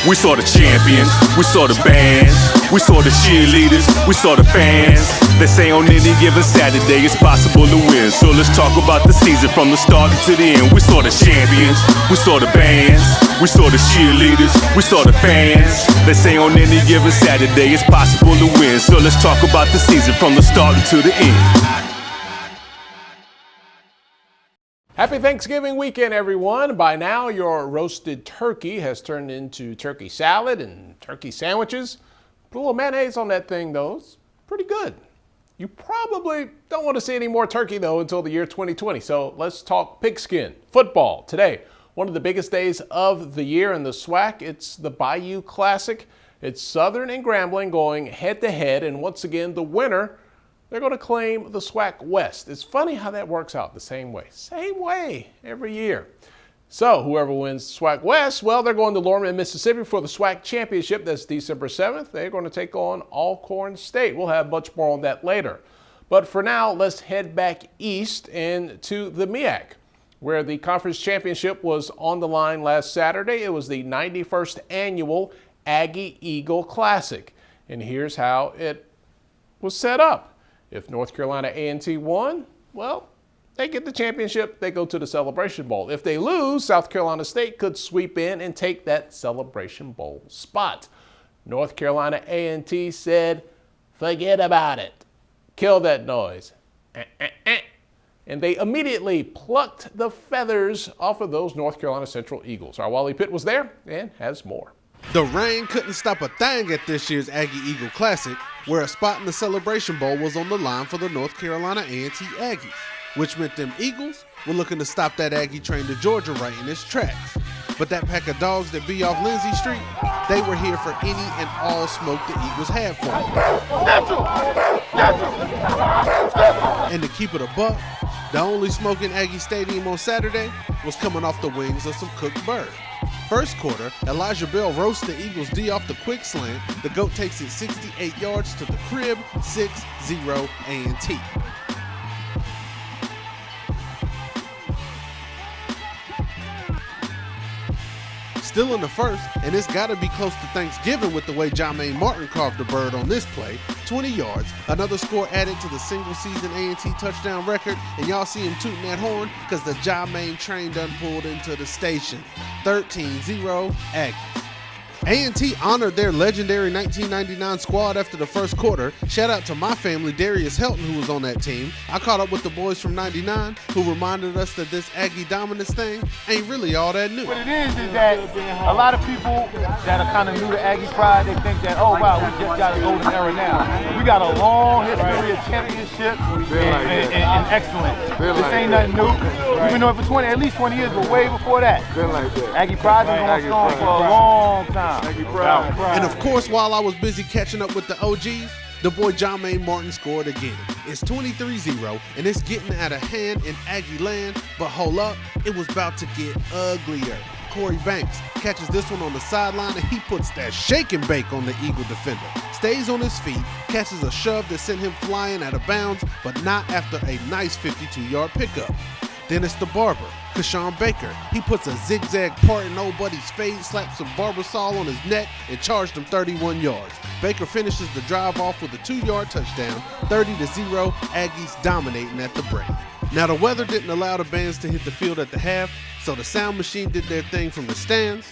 We saw the champions, we saw the bands, we saw the cheerleaders, we saw the fans. They say on any given Saturday it's possible to win. So let's talk about the season from the start to the end. We saw the champions, we saw the bands, we saw the cheerleaders, we saw the fans. They say on any given Saturday it's possible to win. So let's talk about the season from the start to the end. Happy Thanksgiving weekend, everyone. By now, your roasted turkey has turned into turkey salad and turkey sandwiches. Put a little mayonnaise on that thing, though. It's pretty good. You probably don't want to see any more turkey, though, until the year 2020. So let's talk pigskin football. Today, one of the biggest days of the year in the SWAC. It's the Bayou Classic. It's Southern and Grambling going head-to-head, and once again, the winner, they're going to claim the SWAC West. It's funny how that works out the same way every year. So whoever wins SWAC West, well, they're going to Lorman, Mississippi for the SWAC Championship. That's December 7th. They're going to take on Alcorn State. We'll have much more on that later. But for now, let's head back east and to the MEAC, where the conference championship was on the line last Saturday. It was the 91st annual Aggie Eagle Classic. And here's how it was set up. If North Carolina A&T won, well, they get the championship. They go to the Celebration Bowl. If they lose, South Carolina State could sweep in and take that Celebration Bowl spot. North Carolina A&T said, forget about it. Kill that noise. And they immediately plucked the feathers off of those North Carolina Central Eagles. Our Wally Pitt was there and has more. The rain couldn't stop a thing at this year's Aggie Eagle Classic, where a spot in the Celebration Bowl was on the line for the North Carolina A&T Aggies, which meant them Eagles were looking to stop that Aggie train to Georgia right in its tracks. But that pack of dogs that be off Lindsay Street, they were here for any and all smoke the Eagles had for them. And to keep it a buck, the only smoke in Aggie Stadium on Saturday was coming off the wings of some cooked bird. First quarter, Elijah Bell roasts the Eagles D off the quick slant. The GOAT takes it 68 yards to the crib, 6-0 A&T. Still in the first, and it's got to be close to Thanksgiving with the way Jermaine Martin carved the bird on this play. 20 yards, another score added to the single-season A&T touchdown record, and y'all see him tooting that horn because the Jermaine train done pulled into the station. 13-0 Aggies. A&T honored their legendary 1999 squad after the first quarter. Shout out to my family, Darius Helton, who was on that team. I caught up with the boys from 99, who reminded us that this Aggie dominance thing ain't really all that new. What it is that a lot of people that are kind of new to Aggie pride, they think that, oh wow, we just got a golden era now. We got a long history of championships and excellence. This ain't nothing new. We've been doing it for at least 20 years, but way before that. Aggie pride has been going for a long time. And of course, while I was busy catching up with the OGs, the boy Jermaine Martin scored again. It's 23-0, and it's getting out of hand in Aggie land, but hold up, it was about to get uglier. Corey Banks catches this one on the sideline, and he puts that shake and bake on the Eagle defender. Stays on his feet, catches a shove that sent him flying out of bounds, but not after a nice 52-yard pickup. Then it's the barber, Kashawn Baker. He puts a zigzag part in old buddy's fade, slaps some Barbasol on his neck, and charged him 31 yards. Baker finishes the drive off with a 2-yard touchdown, 30-0, Aggies dominating at the break. Now the weather didn't allow the bands to hit the field at the half, so the sound machine did their thing from the stands,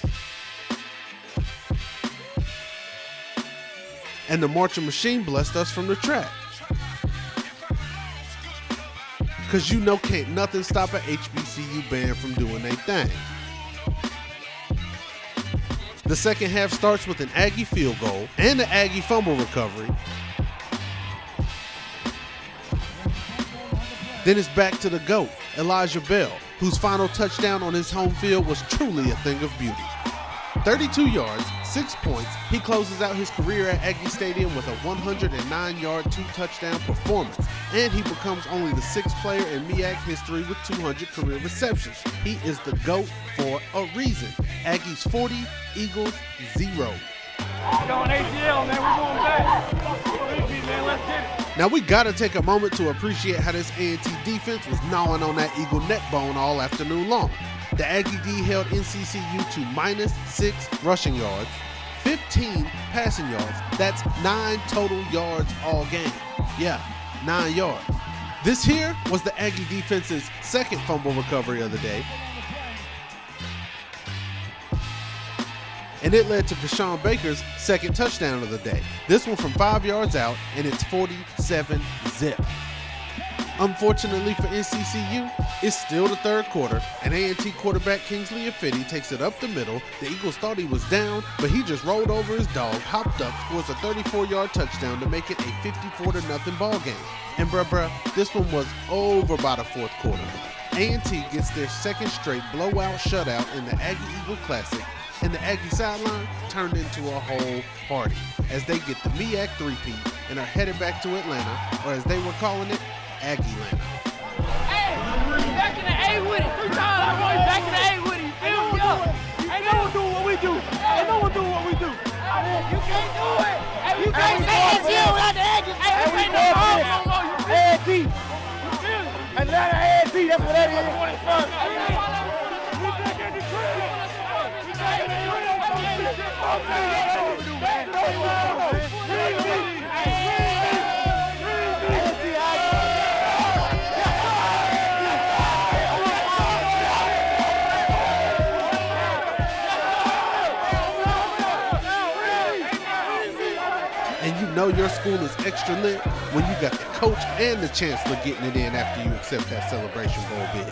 and the marching machine blessed us from the track. Cause you know can't nothing stop an HBCU band from doing their thing. The second half starts with an Aggie field goal and an Aggie fumble recovery. Then it's back to the GOAT, Elijah Bell, whose final touchdown on his home field was truly a thing of beauty. 32 yards, 6 points, he closes out his career at Aggie Stadium with a 109-yard, 2-touchdown performance, and he becomes only the 6th player in MEAC history with 200 career receptions. He is the GOAT for a reason. Aggies 40, Eagles 0. Going ACL, man, we're going back. Repeat, man, let's get it. Now we gotta take a moment to appreciate how this A&T defense was gnawing on that Eagle neck bone all afternoon long. The Aggie D held NCCU to -6 rushing yards, 15 passing yards. That's 9 total yards all game. Yeah, 9 yards. This here was the Aggie defense's second fumble recovery of the day. And it led to Deshaun Baker's second touchdown of the day. This one from 5 yards out, and it's 47-zip. Unfortunately for NCCU, it's still the third quarter, and A&T quarterback Kingsley Afidi takes it up the middle. The Eagles thought he was down, but he just rolled over his dog, hopped up, scores a 34-yard touchdown to make it a 54-0 ball game. And bruh, this one was over by the fourth quarter. A&T gets their second straight blowout shutout in the Aggie Eagle Classic, and the Aggie sideline turned into a whole party as they get the MEAC three-peat and are headed back to Atlanta, or as they were calling it, Aggie Land. Hey, back in the A with it. 3 times I'm going back in the A with it. You feel me? Ain't no one doing what we do. Ain't no one doing what we do. You can't do it. Hey, you can't say NCO without the Aggies. Hey, we ain't no home no more. You feel me? You feel me? Atlanta A&T, that's what that is. We back in the crib. We back in the And you know your school is extra lit when you got the coach and the chancellor getting it in after you accept that Celebration Bowl bid.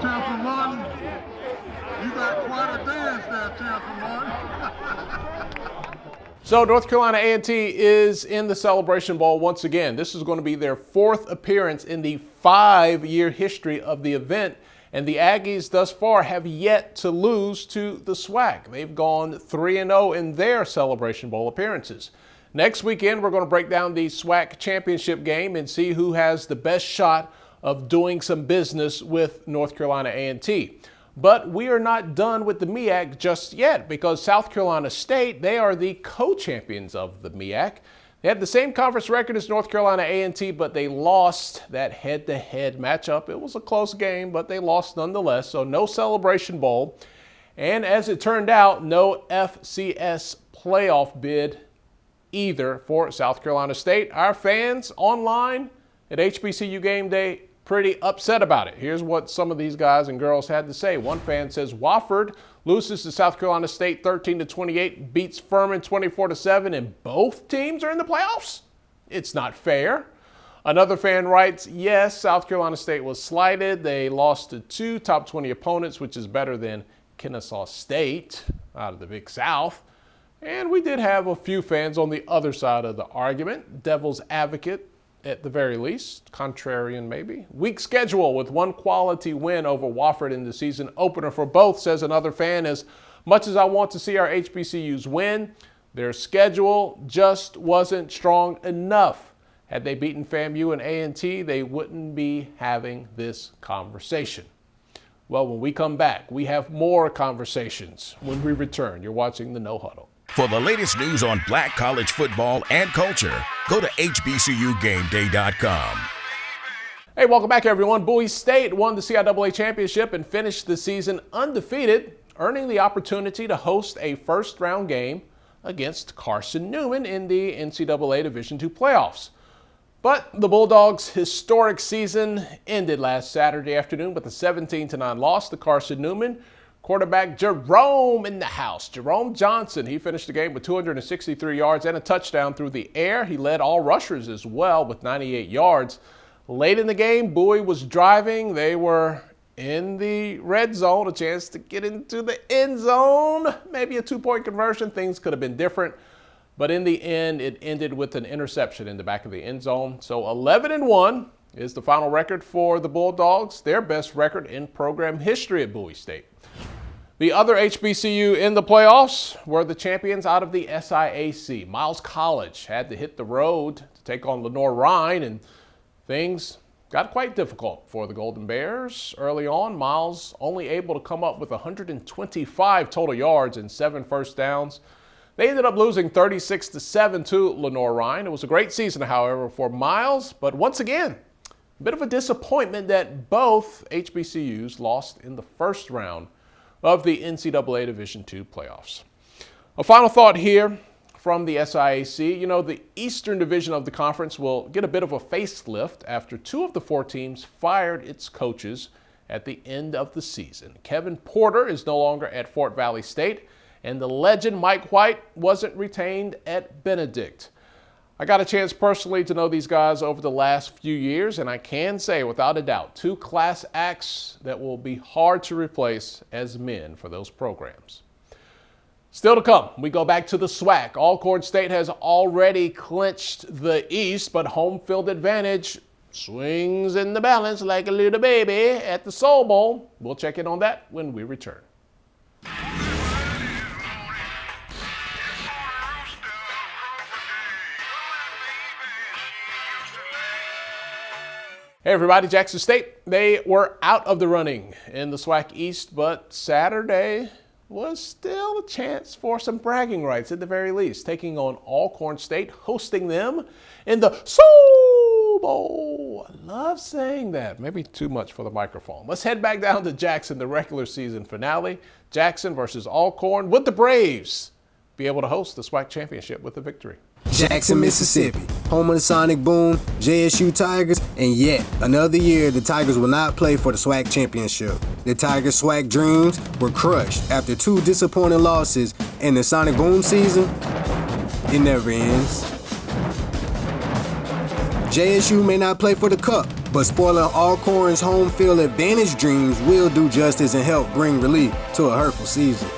Champion Martin, you got quite a dance there, Champion Martin. So North Carolina A&T is in the Celebration Bowl once again. This is going to be their 4th appearance in the 5-year history of the event, and the Aggies thus far have yet to lose to the SWAC. They've gone 3-0 in their Celebration Bowl appearances. Next weekend, we're going to break down the SWAC championship game and see who has the best shot of doing some business with North Carolina A&T. But we are not done with the MEAC just yet, because South Carolina State, they are the co-champions of the MEAC. They had the same conference record as North Carolina A&T, but they lost that head-to-head matchup. It was a close game, but they lost nonetheless, so no Celebration Bowl. And as it turned out, no FCS playoff bid either for South Carolina State. Our fans online at HBCU Game Day pretty upset about it. Here's what some of these guys and girls had to say. One fan says Wofford loses to South Carolina State 13-28, beats Furman 24-7, and both teams are in the playoffs? It's not fair. Another fan writes, yes, South Carolina State was slighted. They lost to 2 top 20 opponents, which is better than Kennesaw State out of the Big South. And we did have a few fans on the other side of the argument. Devil's advocate, at the very least, contrarian maybe. Weak schedule with one quality win over Wofford in the season opener for both, says another fan. As much as I want to see our HBCUs win, their schedule just wasn't strong enough. Had they beaten FAMU and A&T, they wouldn't be having this conversation. Well, when we come back, we have more conversations when we return. You're watching the No Huddle. For the latest news on Black college football and culture, go to HBCUGameDay.com. Hey, welcome back, everyone. Bowie State won the CIAA championship and finished the season undefeated, earning the opportunity to host a first-round game against Carson Newman in the NCAA Division II playoffs. But the Bulldogs' historic season ended last Saturday afternoon with a 17-9 loss to Carson Newman. Quarterback Jerome in the house. Jerome Johnson, he finished the game with 263 yards and a touchdown through the air. He led all rushers as well with 98 yards. Late in the game, Bowie was driving. They were in the red zone, a chance to get into the end zone. Maybe a 2-point conversion. Things could have been different. But in the end, it ended with an interception in the back of the end zone. So 11-1 is the final record for the Bulldogs, their best record in program history at Bowie State. The other HBCU in the playoffs were the champions out of the SIAC. Miles College had to hit the road to take on Lenore Rhine, and things got quite difficult for the Golden Bears. Early on, Miles only able to come up with 125 total yards and 7 first downs. They ended up losing 36-7 to Lenore Ryan. It was a great season, however, for Miles, but once again, a bit of a disappointment that both HBCUs lost in the first round of the NCAA Division II playoffs. A final thought here from the SIAC. You know, the Eastern Division of the conference will get a bit of a facelift after 2 of the 4 teams fired its coaches at the end of the season. Kevin Porter is no longer at Fort Valley State, and the legend Mike White wasn't retained at Benedict. I got a chance personally to know these guys over the last few years, and I can say without a doubt, 2 class acts that will be hard to replace as men for those programs. Still to come, we go back to the SWAC. Alcorn State has already clinched the East, but home field advantage swings in the balance like a little baby at the Soul Bowl. We'll check in on that when we return. Hey everybody, Jackson State. They were out of the running in the SWAC East, but Saturday was still a chance for some bragging rights at the very least, taking on Alcorn State, hosting them in the Soul Bowl. I love saying that. Maybe too much for the microphone. Let's head back down to Jackson, the regular season finale. Jackson versus Alcorn. Would the Braves be able to host the SWAC championship with a victory? Jackson, Mississippi, home of the Sonic Boom, JSU Tigers, and yet another year the Tigers will not play for the SWAC championship. The Tigers' SWAC dreams were crushed after 2 disappointing losses, and the Sonic Boom season, it never ends. JSU may not play for the cup, but spoiling Alcorn's home field advantage dreams will do justice and help bring relief to a hurtful season.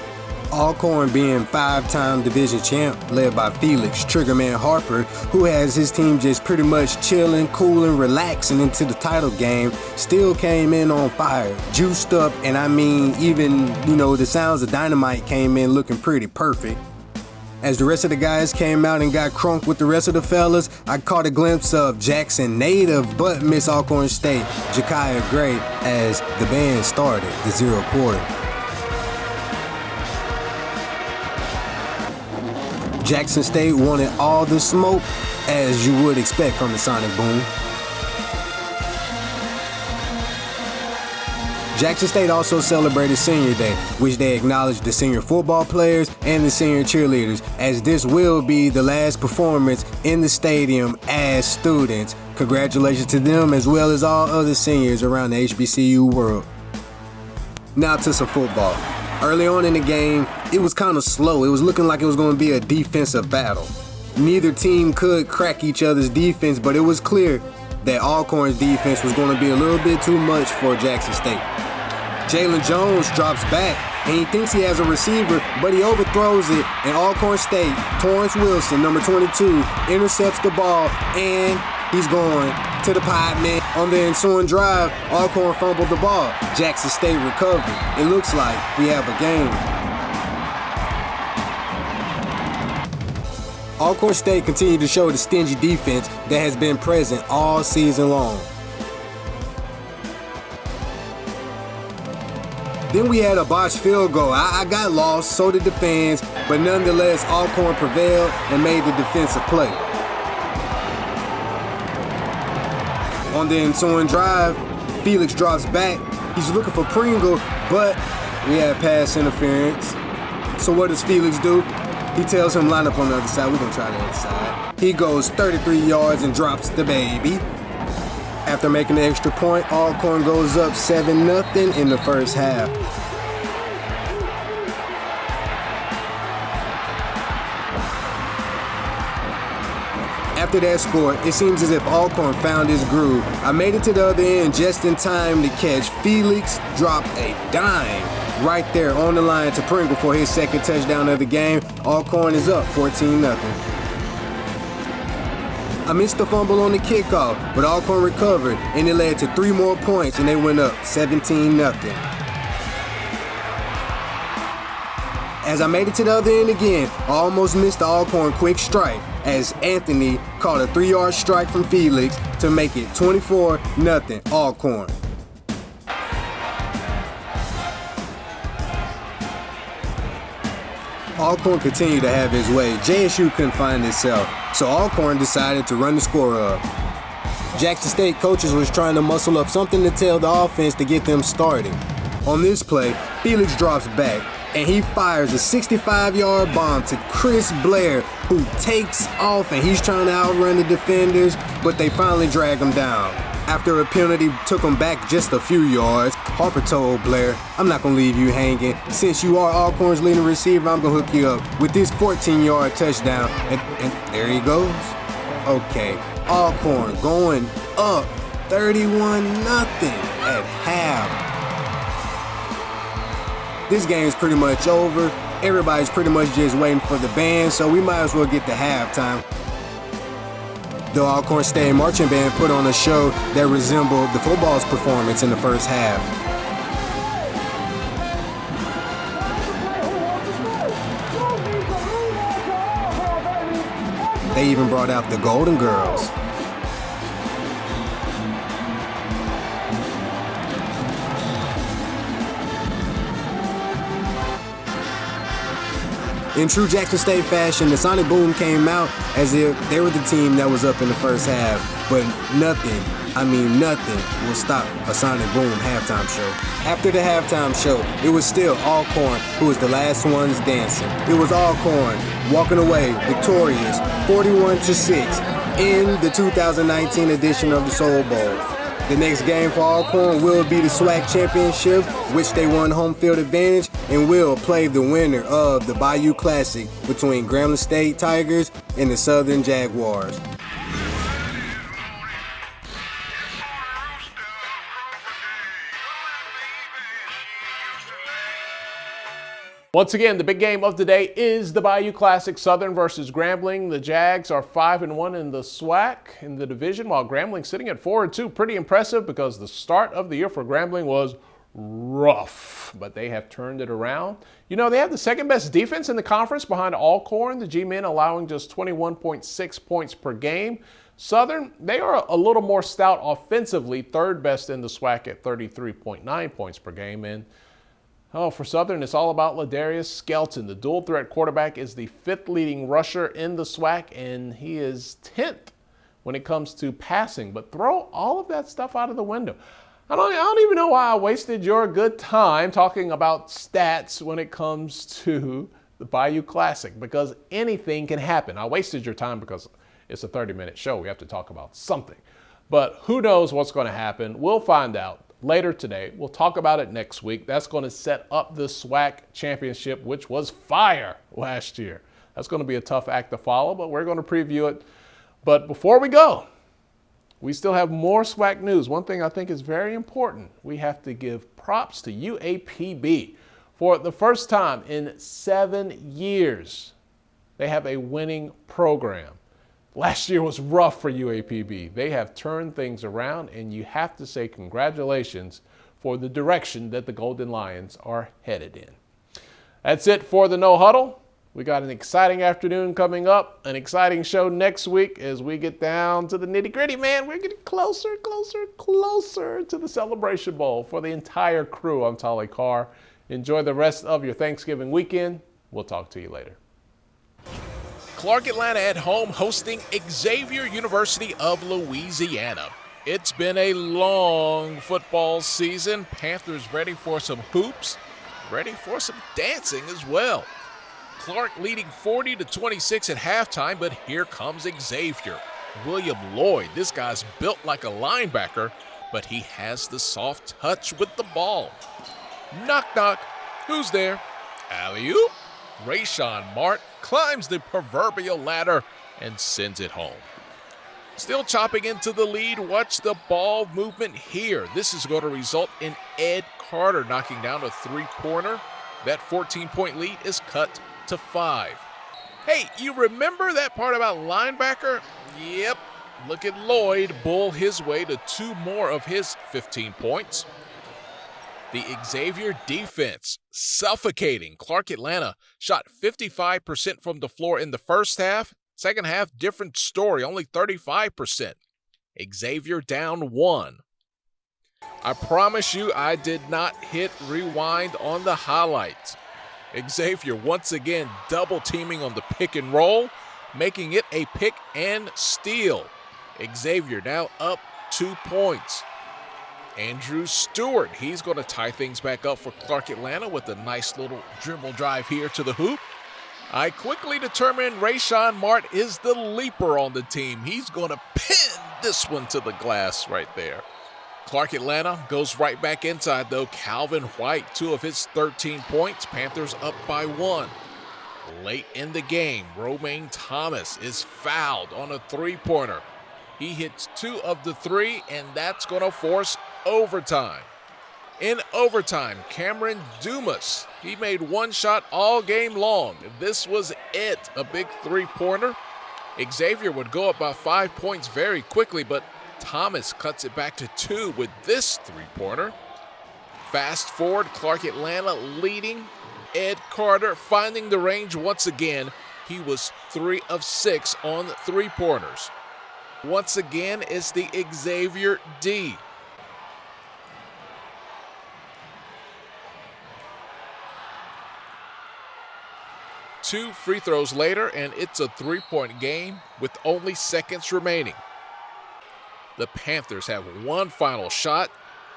Alcorn being 5-time division champ, led by Felix Triggerman Harper, who has his team just pretty much chilling, cooling, relaxing into the title game, still came in on fire, juiced up, and I mean even, the sounds of dynamite came in looking pretty perfect. As the rest of the guys came out and got crunk with the rest of the fellas, I caught a glimpse of Jackson native but Miss Alcorn State, Jakiah Gray, as the band started the 0 quarter. Jackson State wanted all the smoke, as you would expect from the Sonic Boom. Jackson State also celebrated Senior Day, which they acknowledged the senior football players and the senior cheerleaders, as this will be the last performance in the stadium as students. Congratulations to them as well as all other seniors around the HBCU world. Now to some football. Early on in the game, it was kind of slow. It was looking like it was going to be a defensive battle. Neither team could crack each other's defense, but it was clear that Alcorn's defense was going to be a little bit too much for Jackson State. Jalen Jones drops back, and he thinks he has a receiver, but he overthrows it, and Alcorn State, Torrance Wilson, number 22, intercepts the ball, and he's going to the pipe, man. On the ensuing drive, Alcorn fumbled the ball. Jackson State recovered. It looks like we have a game. Alcorn State continued to show the stingy defense that has been present all season long. Then we had a botched field goal. I got lost, so did the fans, but nonetheless, Alcorn prevailed and made the defensive play. On the ensuing drive, Felix drops back. He's looking for Pringle, but we had pass interference. So what does Felix do? He tells him line up on the other side. We're going to try the other side. He goes 33 yards and drops the baby. After making the extra point, Alcorn goes up 7-0 in the first half. After that score, it seems as if Alcorn found his groove. I made it to the other end just in time to catch Felix drop a dime right there on the line to Pringle for his second touchdown of the game. Alcorn is up 14-0. I missed the fumble on the kickoff, but Alcorn recovered, and it led to 3 more points, and they went up 17-0. As I made it to the other end again, I almost missed the Alcorn quick strike as Anthony caught a 3-yard strike from Felix to make it 24-0 Alcorn. Alcorn continued to have his way. JSU couldn't find itself, so Alcorn decided to run the score up. Jackson State coaches was trying to muscle up something to tell the offense to get them started. On this play, Felix drops back, and he fires a 65-yard bomb to Chris Blair, who takes off, and he's trying to outrun the defenders, but they finally drag him down. After a penalty took him back just a few yards, Harper told Blair, "I'm not going to leave you hanging. Since you are Alcorn's leading receiver, I'm going to hook you up with this 14-yard touchdown." And there he goes. Okay, Alcorn going up 31-0 at half. This game's pretty much over. Everybody's pretty much just waiting for the band, so we might as well get to halftime. The Alcorn State Marching Band put on a show that resembled the football's performance in the first half. They even brought out the Golden Girls. In true Jackson State fashion, the Sonic Boom came out as if they were the team that was up in the first half, but nothing will stop a Sonic Boom halftime show. After the halftime show, it was still Alcorn who was the last ones dancing. It was Alcorn walking away victorious 41-6 in the 2019 edition of the Soul Bowl. The next game for Alcorn will be the SWAC Championship, which they won home field advantage, and will play the winner of the Bayou Classic between Grambling State Tigers and the Southern Jaguars. Once again, the big game of the day is the Bayou Classic, Southern versus Grambling. The Jags are 5-1 in the SWAC in the division, while Grambling sitting at 4-2. Pretty impressive because the start of the year for Grambling was rough, but they have turned it around. You know, they have the second best defense in the conference behind Alcorn, the G-men allowing just 21.6 points per game. Southern, they are a little more stout offensively, third best in the SWAC at 33.9 points per game. And for Southern, it's all about Ladarius Skelton. The dual threat quarterback is the 5th leading rusher in the SWAC, and he is 10th when it comes to passing. But throw all of that stuff out of the window. I don't even know why I wasted your good time talking about stats when it comes to the Bayou Classic, because anything can happen. I wasted your time because it's a 30-minute show. We have to talk about something. But who knows what's going to happen? We'll find out later today. We'll talk about it next week. That's going to set up the SWAC championship, which was fire last year. That's going to be a tough act to follow, but we're going to preview it. But before we go, we still have more SWAC news. One thing I think is very important, we have to give props to UAPB. For the first time in 7 years, they have a winning program. Last year was rough for UAPB. They have turned things around, and you have to say congratulations for the direction that the Golden Lions are headed in. That's it for the No Huddle. We got an exciting afternoon coming up, an exciting show next week as we get down to the nitty-gritty, man. We're getting closer to the Celebration Bowl. For the entire crew, I'm Tali Carr. Enjoy the rest of your Thanksgiving weekend. We'll talk to you later. Clark Atlanta at home hosting Xavier University of Louisiana. It's been a long football season. Panthers ready for some hoops, ready for some dancing as well. Clark leading 40-26 at halftime, but here comes Xavier. William Lloyd, this guy's built like a linebacker, but he has the soft touch with the ball. Knock, knock. Who's there? Alley-oop. Rayshawn Mart climbs the proverbial ladder and sends it home. Still chopping into the lead. Watch the ball movement here. This is going to result in Ed Carter knocking down a three-pointer. That 14-point lead is cut to 5. Hey, you remember that part about linebacker? Yep. Look at Lloyd bull his way to 2 more of his 15 points. The Xavier defense suffocating. Clark Atlanta shot 55% from the floor in the first half. Second half, different story, only 35%. Xavier down 1. I promise you I did not hit rewind on the highlights. Xavier once again double teaming on the pick and roll, making it a pick and steal. Xavier now up 2 points. Andrew Stewart, he's going to tie things back up for Clark Atlanta with a nice little dribble drive here to the hoop. I quickly determine Rayshawn Mart is the leaper on the team. He's going to pin this one to the glass right there. Clark Atlanta goes right back inside though. Calvin White, 2 of his 13 points. Panthers up by 1. Late in the game, Romaine Thomas is fouled on a 3-pointer. He hits 2 of the 3, and that's going to force overtime. In overtime, Cameron Dumas, he made 1 shot all game long. This was it, a big 3-pointer. Xavier would go up by 5 points very quickly, but Thomas cuts it back to 2 with this 3-pointer. Fast forward, Clark Atlanta leading. Ed Carter finding the range once again. He was 3 of 6 on 3-pointers. Once again, it's the Xavier D. Two free throws later, and it's a 3-point game with only seconds remaining. The Panthers have 1 final shot.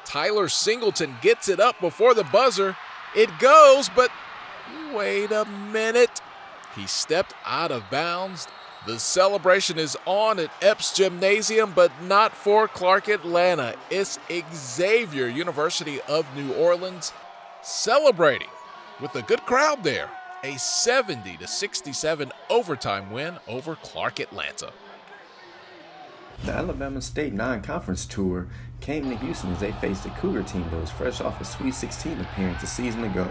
Tyler Singleton gets it up before the buzzer. It goes, but wait a minute. He stepped out of bounds. The celebration is on at Epps Gymnasium, but not for Clark Atlanta. It's Xavier University of New Orleans celebrating with a good crowd there. A 70-67 overtime win over Clark Atlanta. The Alabama State non-conference tour came to Houston as they faced a Cougar team that was fresh off a Sweet 16 appearance a season ago.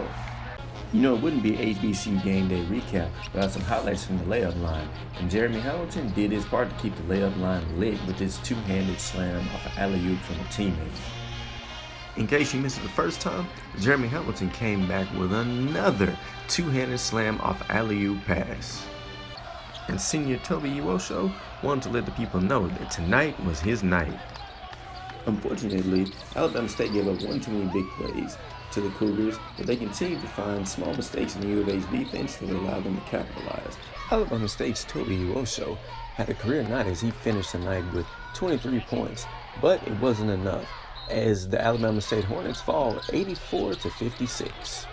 You know, it wouldn't be an HBCU game day recap without some highlights from the layup line, and Jeremy Hamilton did his part to keep the layup line lit with his 2-handed slam off an alley-oop from a teammate. In case you missed it the first time, Jeremy Hamilton came back with another 2-handed slam off alley-oop pass. And senior Toby Iwosho wanted to let the people know that tonight was his night. Unfortunately, Alabama State gave up one too many big plays to the Cougars, but they continued to find small mistakes in the U of A's defense that allowed them to capitalize. Alabama State's Toby Iwosho had a career night as he finished the night with 23 points, but it wasn't enough, as the Alabama State Hornets fall 84-56.